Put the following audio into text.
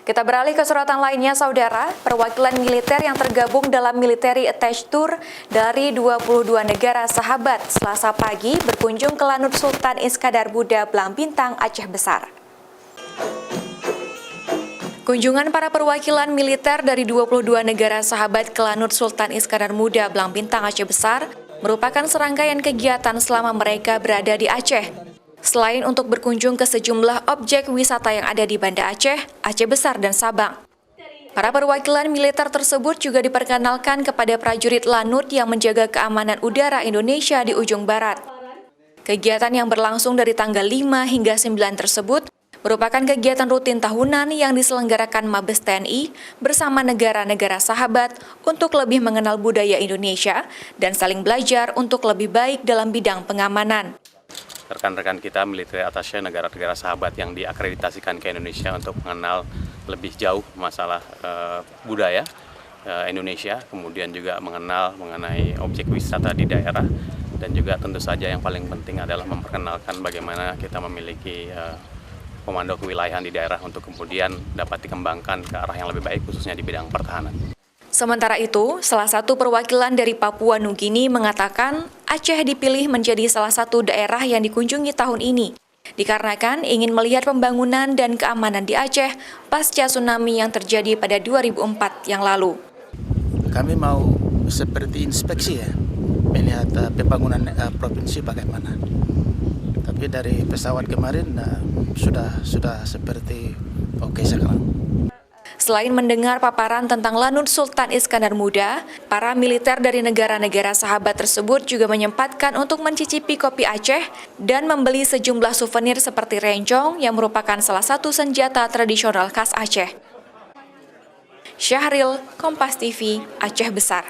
Kita beralih ke sorotan lainnya, Saudara. Perwakilan militer yang tergabung dalam Military Attached Tour dari 22 negara sahabat Selasa pagi berkunjung ke Lanut Sultan Iskandar Muda, Blangbintang, Aceh Besar. Kunjungan para perwakilan militer dari 22 negara sahabat ke Lanut Sultan Iskandar Muda, Blangbintang, Aceh Besar merupakan serangkaian kegiatan selama mereka berada di Aceh. Selain untuk berkunjung ke sejumlah objek wisata yang ada di Banda Aceh, Aceh Besar, dan Sabang. Para perwakilan militer tersebut juga diperkenalkan kepada prajurit Lanut yang menjaga keamanan udara Indonesia di ujung barat. Kegiatan yang berlangsung dari tanggal 5 hingga 9 tersebut merupakan kegiatan rutin tahunan yang diselenggarakan Mabes TNI bersama negara-negara sahabat untuk lebih mengenal budaya Indonesia dan saling belajar untuk lebih baik dalam bidang pengamanan. Rekan-rekan kita militer atasnya negara-negara sahabat yang diakreditasikan ke Indonesia untuk mengenal lebih jauh masalah budaya Indonesia, kemudian juga mengenal mengenai objek wisata di daerah, dan juga tentu saja yang paling penting adalah memperkenalkan bagaimana kita memiliki komando kewilayahan di daerah untuk kemudian dapat dikembangkan ke arah yang lebih baik, khususnya di bidang pertahanan. Sementara itu, salah satu perwakilan dari Papua Nugini mengatakan Aceh dipilih menjadi salah satu daerah yang dikunjungi tahun ini, dikarenakan ingin melihat pembangunan dan keamanan di Aceh pasca tsunami yang terjadi pada 2004 yang lalu. Kami mau seperti inspeksi ya, melihat pembangunan provinsi bagaimana. Tapi dari pesawat kemarin sudah seperti oke sekarang. Selain mendengar paparan tentang Lanut Sultan Iskandar Muda, para militer dari negara-negara sahabat tersebut juga menyempatkan untuk mencicipi kopi Aceh dan membeli sejumlah souvenir seperti rencong yang merupakan salah satu senjata tradisional khas Aceh. Syahril, Kompas TV, Aceh Besar.